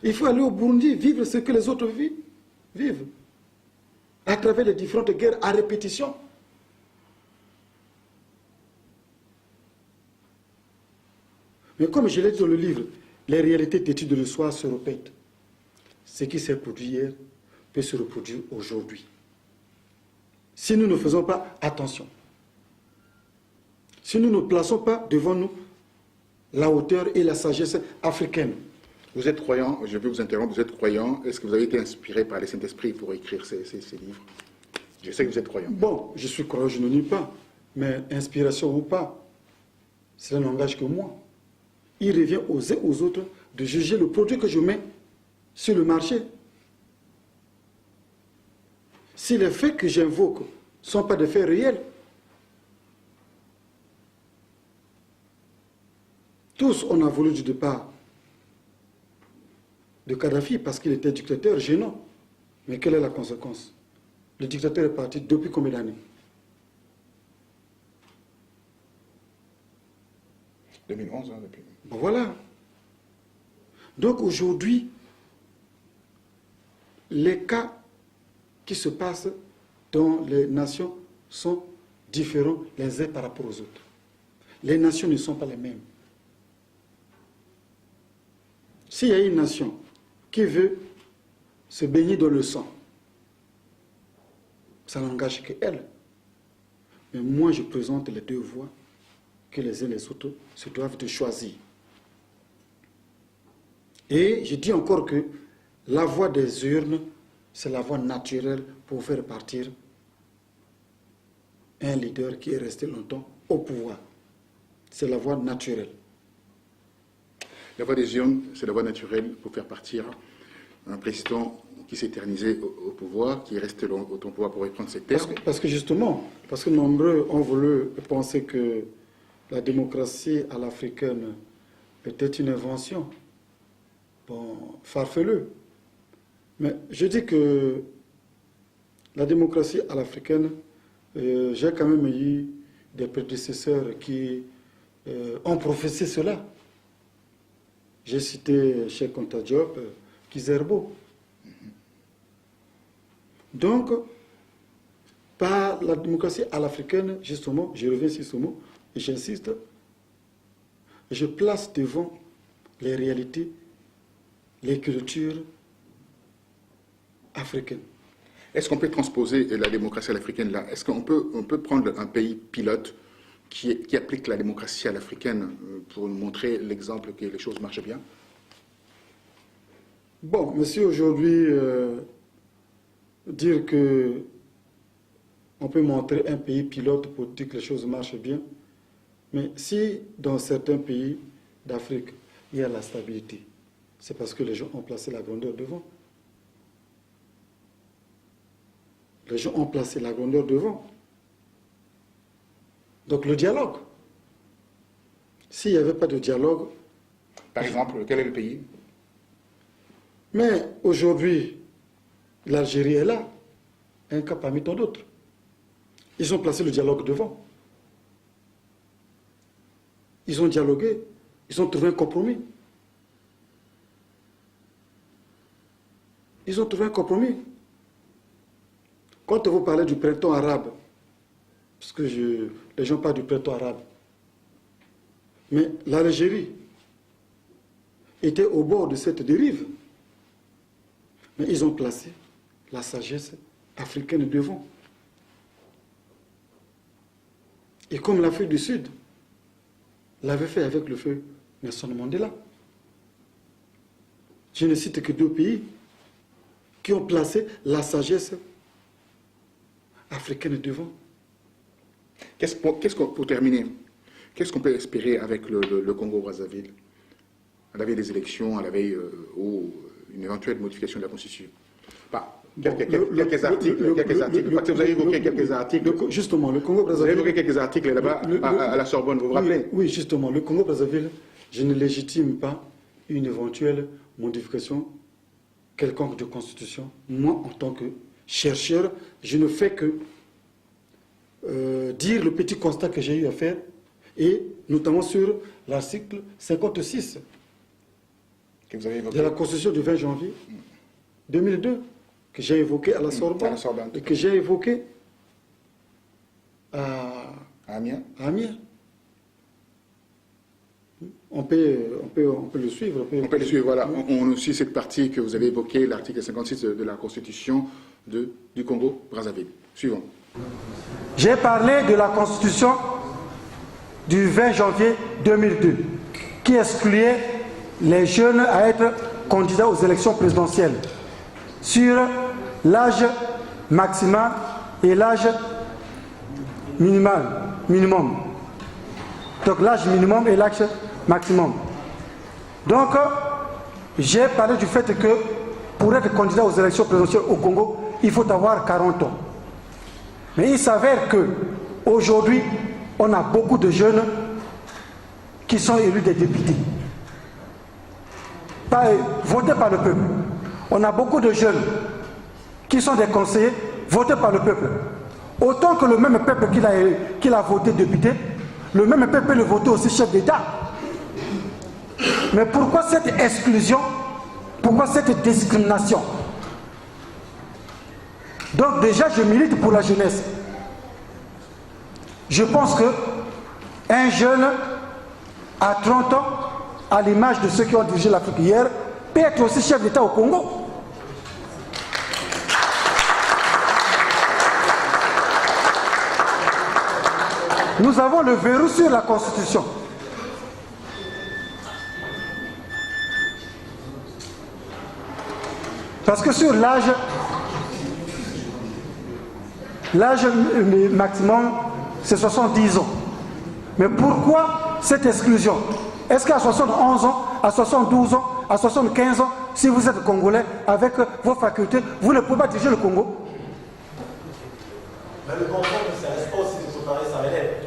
Il faut aller au Burundi, vivre ce que les autres vivent. À travers les différentes guerres à répétition. Mais comme je l'ai dit dans le livre, les réalités d'études de l'histoire se répètent. Ce qui s'est produit hier peut se reproduire aujourd'hui. Si nous ne faisons pas attention, si nous ne plaçons pas devant nous la hauteur et la sagesse africaine. Vous êtes croyant, je vais vous interrompre, vous êtes croyant, est-ce que vous avez été inspiré par le Saint-Esprit pour écrire ces livres? Je sais que vous êtes croyant. Bon, je suis croyant, je ne nie pas, mais inspiration ou pas, c'est un langage que moi. Il revient aux uns aux autres de juger le produit que je mets sur le marché. Si les faits que j'invoque ne sont pas des faits réels, tous on a voulu du départ de Kadhafi parce qu'il était dictateur gênant. Mais quelle est la conséquence? Le dictateur est parti depuis combien d'années? 2011, hein, depuis. Bon, voilà. Donc aujourd'hui, les cas qui se passent dans les nations sont différents les uns par rapport aux autres. Les nations ne sont pas les mêmes. S'il y a une nation qui veut se baigner dans le sang, ça n'engage qu'elle. Mais moi, je présente les deux voies que les uns et les autres se doivent de choisir. Et je dis encore que la voie des urnes, c'est la voie naturelle pour faire partir un leader qui est resté longtemps au pouvoir. C'est la voie naturelle. La voie des urnes, c'est la voie naturelle pour faire partir un président qui s'est éternisé au pouvoir, qui est resté au pouvoir pour reprendre ses termes. Parce que justement, parce que nombreux ont voulu penser que la démocratie à l'africaine était une invention. Bon, farfelu. Mais je dis que la démocratie à l'africaine, j'ai quand même eu des prédécesseurs qui ont professé cela. J'ai cité Cheikh Anta Diop, Kizerbo. Donc, par la démocratie à l'africaine, justement, je reviens sur ce mot et j'insiste, je place devant les réalités, les cultures africaines. Est-ce qu'on peut transposer la démocratie à l'africaine là? Est-ce qu'on peut prendre un pays pilote qui applique la démocratie à l'africaine pour nous montrer l'exemple que les choses marchent bien? Bon, monsieur, aujourd'hui, dire que on peut montrer un pays pilote pour dire que les choses marchent bien, mais si dans certains pays d'Afrique, il y a la stabilité, c'est parce que les gens ont placé la grandeur devant. Les gens ont placé la grandeur devant. Donc le dialogue. S'il n'y avait pas de dialogue... Par exemple, quel est le pays? Mais aujourd'hui, l'Algérie est là, un cas parmi tant d'autres. Ils ont placé le dialogue devant. Ils ont dialogué, ils ont trouvé un compromis. Ils ont trouvé un compromis. Quand vous parlez du printemps arabe, parce que les gens parlent du printemps arabe, mais l'Algérie était au bord de cette dérive. Mais ils ont placé la sagesse africaine devant. Et comme l'Afrique du Sud l'avait fait avec le feu Nelson Mandela. Je ne cite que 2 pays qui ont placé la sagesse africaine devant. Pour terminer, qu'est-ce qu'on peut espérer avec le Congo-Brazzaville à la veille des élections, à la veille ou une éventuelle modification de la Constitution? Quelques articles, parce que vous avez évoqué quelques articles. Justement, le Congo-Brazzaville... Vous avez évoqué quelques articles là-bas à la Sorbonne, vous vous rappelez? Oui, justement, le Congo-Brazzaville, je ne légitime pas une éventuelle modification quelconque de Constitution. Moi, en tant que chercheur, je ne fais que dire le petit constat que j'ai eu à faire, et notamment sur l'article 56 que vous avez évoqué de la Constitution du 20 janvier 2002, que j'ai évoqué à la Sorbonne, et que j'ai évoqué à Amiens. On peut le suivre. On peut le suivre, voilà. On a aussi cette partie que vous avez évoquée, l'article 56 de la Constitution du Congo-Brazzaville. Suivons. J'ai parlé de la Constitution du 20 janvier 2002, qui excluait les jeunes à être candidats aux élections présidentielles sur l'âge maximal et l'âge minimum. Donc l'âge minimum et l'âge maximum. Donc j'ai parlé du fait que pour être candidat aux élections présidentielles au Congo, il faut avoir 40 ans. Mais il s'avère que aujourd'hui, on a beaucoup de jeunes qui sont élus des députés, votés par le peuple. On a beaucoup de jeunes qui sont des conseillers votés par le peuple. Autant que le même peuple qu'il a voté député, le même peuple peut le voter aussi chef d'État. Mais pourquoi cette exclusion? Pourquoi cette discrimination? Donc déjà, je milite pour la jeunesse. Je pense qu'un jeune à 30 ans, à l'image de ceux qui ont dirigé l'Afrique hier, peut être aussi chef d'État au Congo. Nous avons le verrou sur la Constitution. Parce que sur l'âge maximum, c'est 70 ans. Mais pourquoi cette exclusion? Est-ce qu'à 71 ans, à 72 ans, à 75 ans, si vous êtes Congolais, avec vos facultés, vous ne pouvez pas diriger le Congo? Mais le contrôle ne s'arrête pas aussi de préparer sa relève.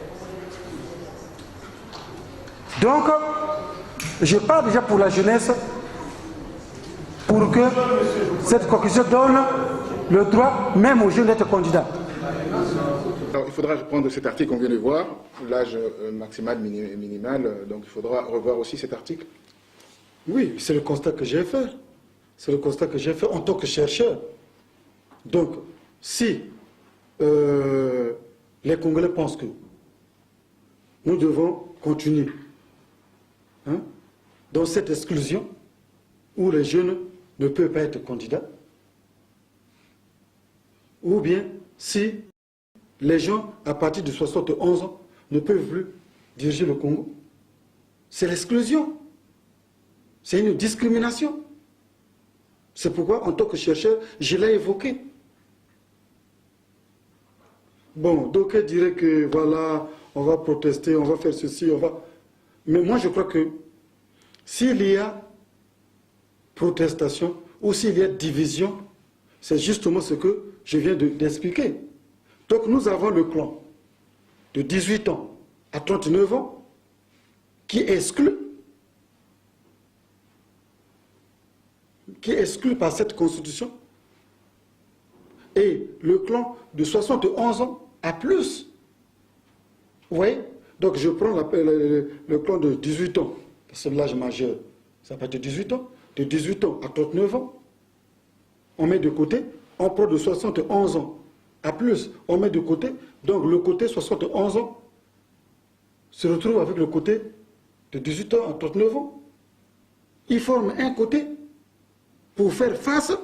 Donc, je parle déjà pour la jeunesse, pour que cette conclusion donne le droit même aux jeunes d'être candidats. Alors, il faudra prendre cet article qu'on vient de voir, l'âge maximal, minimal, donc il faudra revoir aussi cet article. Oui, c'est le constat que j'ai fait. C'est le constat que j'ai fait en tant que chercheur. Donc, si les Congolais pensent que nous devons continuer dans cette exclusion où les jeunes ne peuvent pas être candidats, ou bien si les gens à partir de 71 ans ne peuvent plus diriger le Congo, c'est l'exclusion, c'est une discrimination. C'est pourquoi, en tant que chercheur, je l'ai évoqué. Bon, donc elle dirait que voilà, on va protester, on va faire ceci, on va... Mais moi je crois que s'il y a protestation ou s'il y a division, c'est justement ce que je viens d'expliquer. Donc nous avons le clan de 18 ans à 39 ans qui exclut par cette constitution et le clan de 71 ans à plus. Vous voyez? Donc je prends le clan de 18 ans, c'est l'âge majeur, ça va de 18 ans. De 18 ans à 39 ans, on met de côté. On prend de 71 ans à plus, on met de côté. Donc le côté 71 ans se retrouve avec le côté de 18 ans à 39 ans. Ils forment un côté pour faire face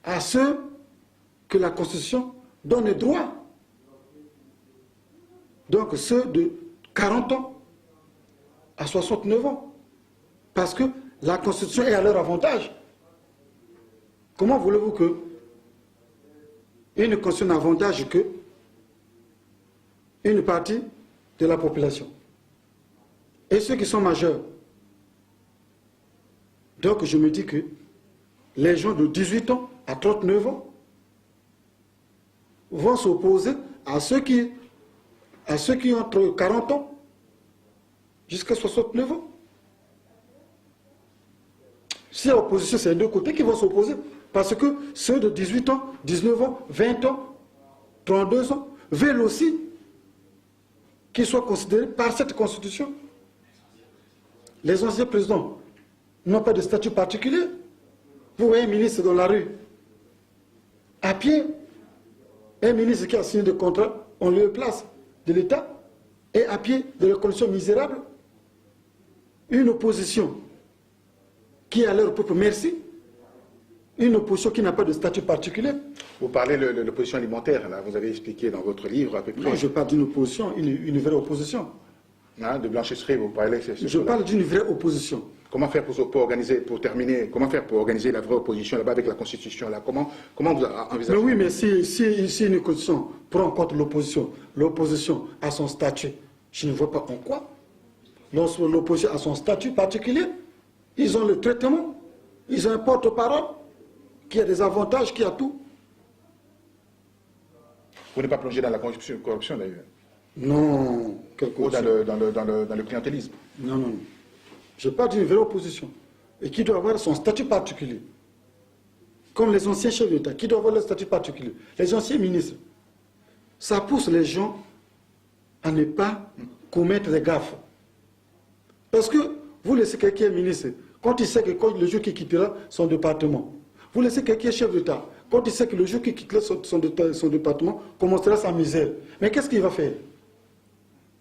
à ceux que la Constitution donne droit. Donc ceux de 40 ans à 69 ans. Parce que la Constitution est à leur avantage. Comment voulez-vous que une Constitution n'avantage que une partie de la population? Et ceux qui sont majeurs. Donc je me dis que les gens de 18 ans à 39 ans vont s'opposer à ceux qui ont entre 40 ans jusqu'à 69 ans. Si l'opposition, c'est les deux côtés qui vont s'opposer. Parce que ceux de 18 ans, 19 ans, 20 ans, 32 ans, veulent aussi qu'ils soient considérés par cette Constitution. Les anciens présidents n'ont pas de statut particulier. Vous voyez un ministre dans la rue, à pied, un ministre qui a signé des contrats, on le place de l'État, et à pied, de la condition misérable. Une opposition qui est à leur propre merci, une opposition qui n'a pas de statut particulier. Vous parlez de l'opposition alimentaire, là, vous avez expliqué dans votre livre à peu près. Non, je parle d'une opposition, une vraie opposition. Hein, de blanchisserie, vous parlez. Je parle d'une vraie opposition. Comment faire pour organiser, pour terminer, comment faire pour organiser la vraie opposition là-bas avec la Constitution là? Comment vous envisagez? Mais oui, mais si une Constitution prend en compte l'opposition a son statut, je ne vois pas en quoi. Lorsque l'opposition a son statut particulier, ils ont le traitement, ils ont un porte-parole qui a des avantages, qui a tout. Vous n'êtes pas plongé dans la corruption d'ailleurs? Non. Ou dans le clientélisme? Non, non, non. Je parle d'une vraie opposition et qui doit avoir son statut particulier. Comme les anciens chefs d'État, qui doivent avoir leur statut particulier. Les anciens ministres. Ça pousse les gens à ne pas commettre des gaffes. Parce que vous laissez quelqu'un ministre, quand il sait que le jour qu'il quittera son département, vous laissez quelqu'un chef d'État, quand il sait que le jour qu'il quittera son département, commencera sa misère. Mais qu'est-ce qu'il va faire?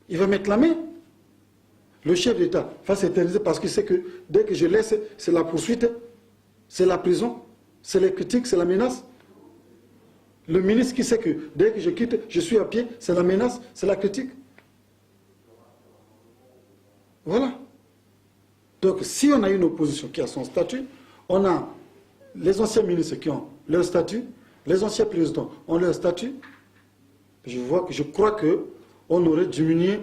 Il va mettre la main. Le chef d'État va s'éterniser parce qu'il sait que dès que je laisse, c'est la poursuite, c'est la prison, c'est les critiques, c'est la menace. Le ministre qui sait que dès que je quitte, je suis à pied, c'est la menace, c'est la critique. Voilà. Donc si on a une opposition qui a son statut, on a les anciens ministres qui ont leur statut, les anciens présidents ont leur statut, je crois qu'on aurait diminué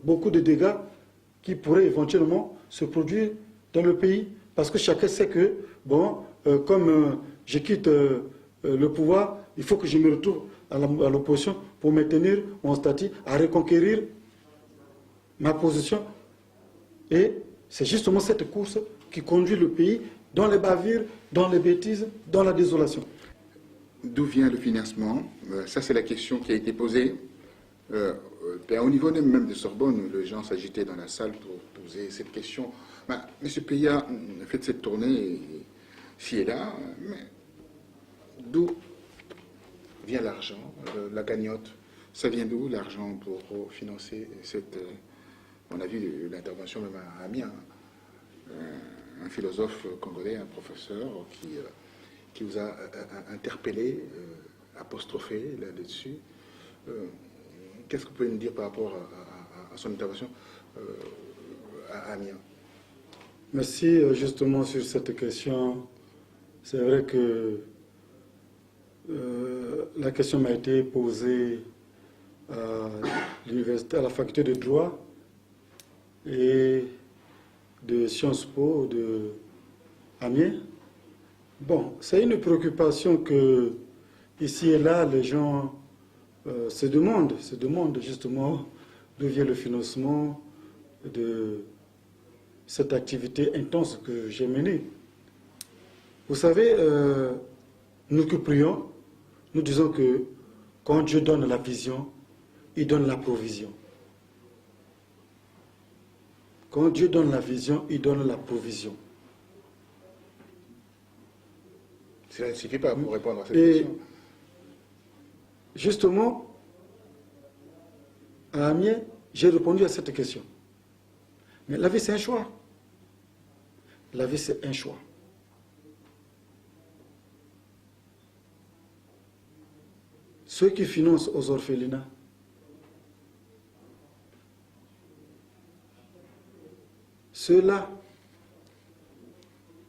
beaucoup de dégâts qui pourraient éventuellement se produire dans le pays. Parce que chacun sait que, bon, comme je quitte le pouvoir, il faut que je me retrouve à l'opposition pour maintenir mon statut, à reconquérir ma position. Et c'est justement cette course qui conduit le pays dans les bavures, dans les bêtises, dans la désolation. D'où vient le financement? Ça, c'est la question qui a été posée. Au niveau même de Sorbonne, les gens s'agitaient dans la salle pour poser cette question. M. Peya a fait cette tournée ci et là, mais d'où vient l'argent, la cagnotte? Ça vient d'où l'argent pour financer cette... on a vu l'intervention même à Amiens, un philosophe congolais, un professeur qui vous a interpellé, apostrophé là-dessus. Qu'est-ce que vous pouvez nous dire par rapport à son intervention à Amiens? Merci justement sur cette question. C'est vrai que la question m'a été posée à l'université, à la faculté de droit et de Sciences Po de Amiens. Bon, c'est une préoccupation que ici et là les gens se demandent justement d'où vient le financement de cette activité intense que j'ai menée. Vous savez, nous qui prions, nous disons que quand Dieu donne la vision, il donne la provision. Quand Dieu donne la vision, il donne la provision. Cela ne suffit pas pour répondre à cette Et question. justement, à Amiens, j'ai répondu à cette question. Mais la vie, c'est un choix. La vie, c'est un choix. Ceux qui financent aux orphelinats, ceux-là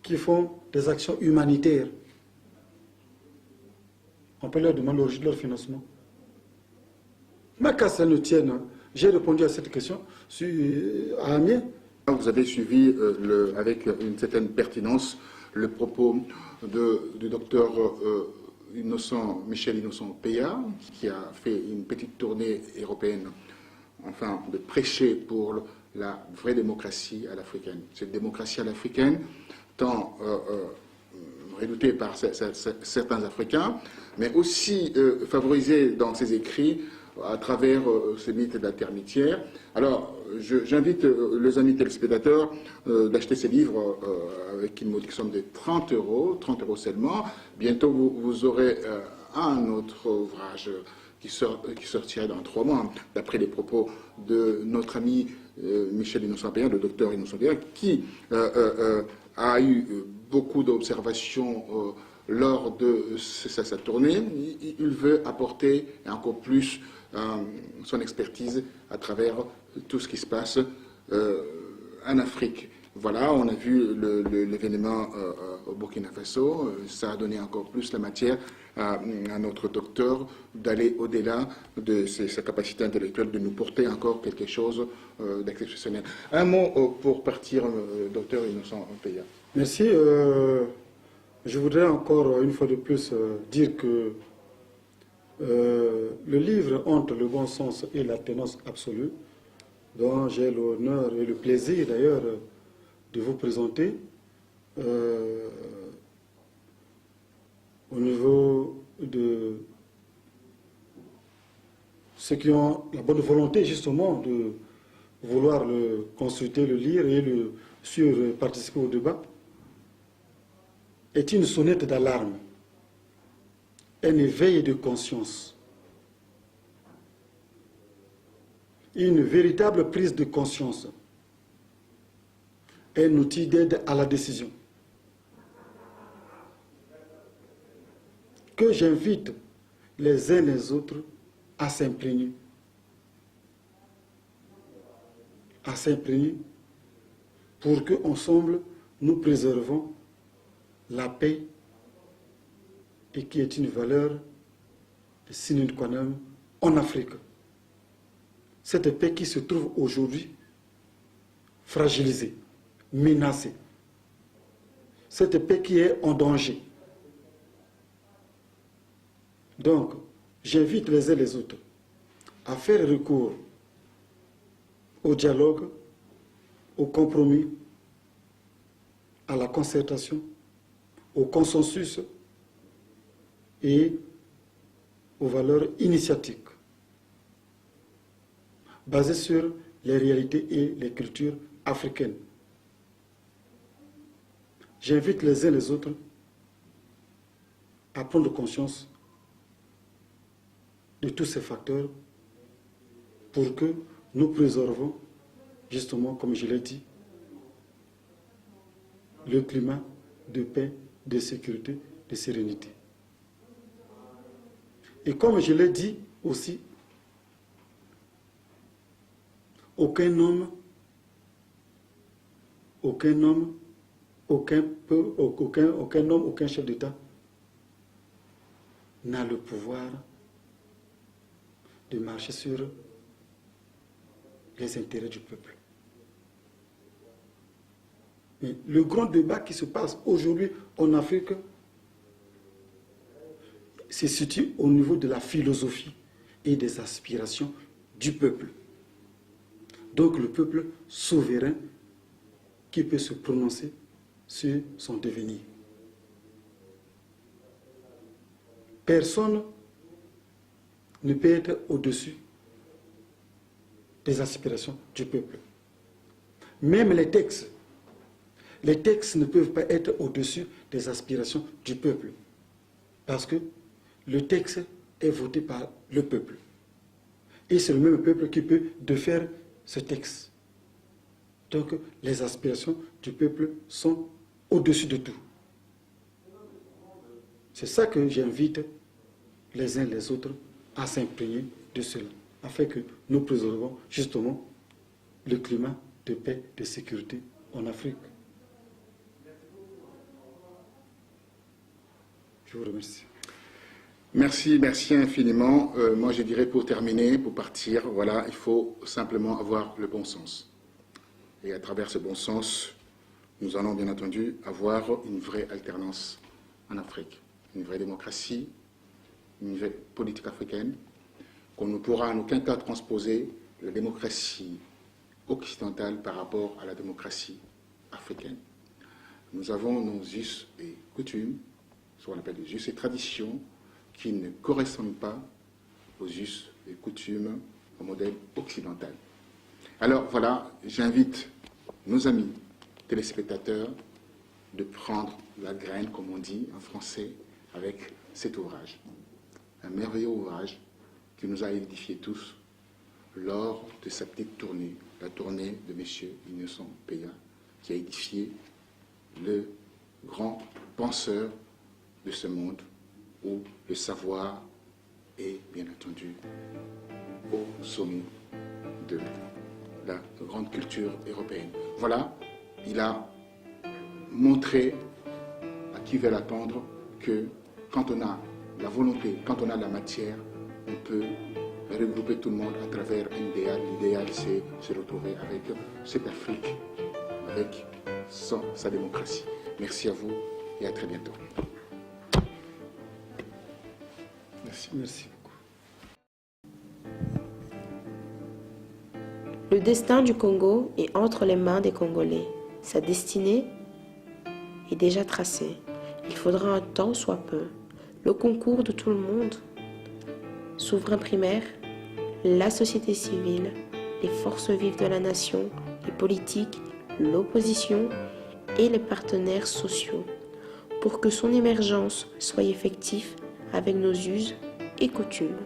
qui font des actions humanitaires, on peut leur demander l'origine de leur financement. Mais qu'à ça ne tienne, j'ai répondu à cette question à Amiens. Vous avez suivi avec une certaine pertinence le propos du docteur Michel Innocent Peya, qui a fait une petite tournée européenne, enfin de prêcher pour la vraie démocratie à l'africaine. Cette démocratie à l'africaine, tant redoutée par certains Africains, mais aussi favorisée dans ses écrits à travers ce mythe d'intermédiaire. Alors, j'invite les amis téléspectateurs d'acheter ces livres avec une modique somme de 30 € seulement. Bientôt, vous aurez un autre ouvrage qui sortira dans 3 mois, d'après les propos de notre ami Michel Innocent Peya, le docteur Innocent Peya, qui a eu beaucoup d'observations lors de sa tournée. Il veut apporter encore plus son expertise à travers tout ce qui se passe en Afrique. Voilà, on a vu l'événement au Burkina Faso. Ça a donné encore plus la matière à notre docteur d'aller au-delà de sa capacité intellectuelle, de nous porter encore quelque chose d'exceptionnel. Un mot pour partir, docteur Innocent Peya. Merci. Je voudrais encore une fois de plus dire que le livre Entre le bon sens et la ténance absolue, dont j'ai l'honneur et le plaisir d'ailleurs de vous présenter, au niveau de ceux qui ont la bonne volonté justement de vouloir le consulter, le lire et participer au débat, est une sonnette d'alarme, un éveil de conscience, une véritable prise de conscience, un outil d'aide à la décision, que j'invite les uns les autres à s'imprégner pour que ensemble nous préservons la paix, et qui est une valeur sine qua non en Afrique. Cette paix qui se trouve aujourd'hui fragilisée, menacée. Cette paix qui est en danger. Donc, j'invite les uns les autres à faire recours au dialogue, au compromis, à la concertation, au consensus et aux valeurs initiatiques basées sur les réalités et les cultures africaines. J'invite les uns les autres à prendre conscience de tous ces facteurs pour que nous préservons, justement, comme je l'ai dit, le climat de paix, de sécurité, de sérénité. Et comme je l'ai dit aussi, aucun homme, aucun chef d'État n'a le pouvoir de marcher sur les intérêts du peuple. Mais le grand débat qui se passe aujourd'hui en Afrique se situe au niveau de la philosophie et des aspirations du peuple. Donc le peuple souverain qui peut se prononcer sur son devenir. personne ne peut être au-dessus des aspirations du peuple. Même les textes ne peuvent pas être au-dessus des aspirations du peuple. Parce que le texte est voté par le peuple. Et c'est le même peuple qui peut défaire ce texte. Donc les aspirations du peuple sont au-dessus de tout. C'est ça que j'invite les uns les autres à s'imprégner de cela, afin que nous préservons justement le climat de paix, de sécurité en Afrique. Je vous remercie. Merci infiniment. Moi, je dirais pour terminer, pour partir, voilà, il faut simplement avoir le bon sens. Et à travers ce bon sens, nous allons bien entendu avoir une vraie alternance en Afrique, une vraie démocratie, une vraie politique africaine, qu'on ne pourra en aucun cas transposer la démocratie occidentale par rapport à la démocratie africaine. Nous avons nos us et coutumes, ce qu'on appelle les us et traditions, qui ne correspondent pas aux us et coutumes au modèle occidental. Alors voilà, j'invite nos amis téléspectateurs de prendre la graine, comme on dit en français, avec cet ouvrage. Un merveilleux ouvrage qui nous a édifiés tous lors de sa petite tournée, la tournée de M. Innocent Peya, qui a édifié le grand penseur de ce monde où le savoir est, bien entendu, au sommet de la grande culture européenne. Voilà, il a montré à qui veut l'attendre que quand on a la volonté, quand on a la matière, on peut regrouper tout le monde à travers un idéal. L'idéal, c'est se retrouver avec cette Afrique, avec sa démocratie. Merci à vous et à très bientôt. Merci beaucoup. Le destin du Congo est entre les mains des Congolais. Sa destinée est déjà tracée. Il faudra un temps soit peu. Le concours de tout le monde, souverain primaire, la société civile, les forces vives de la nation, les politiques, l'opposition et les partenaires sociaux, pour que son émergence soit effective avec nos us et coutumes.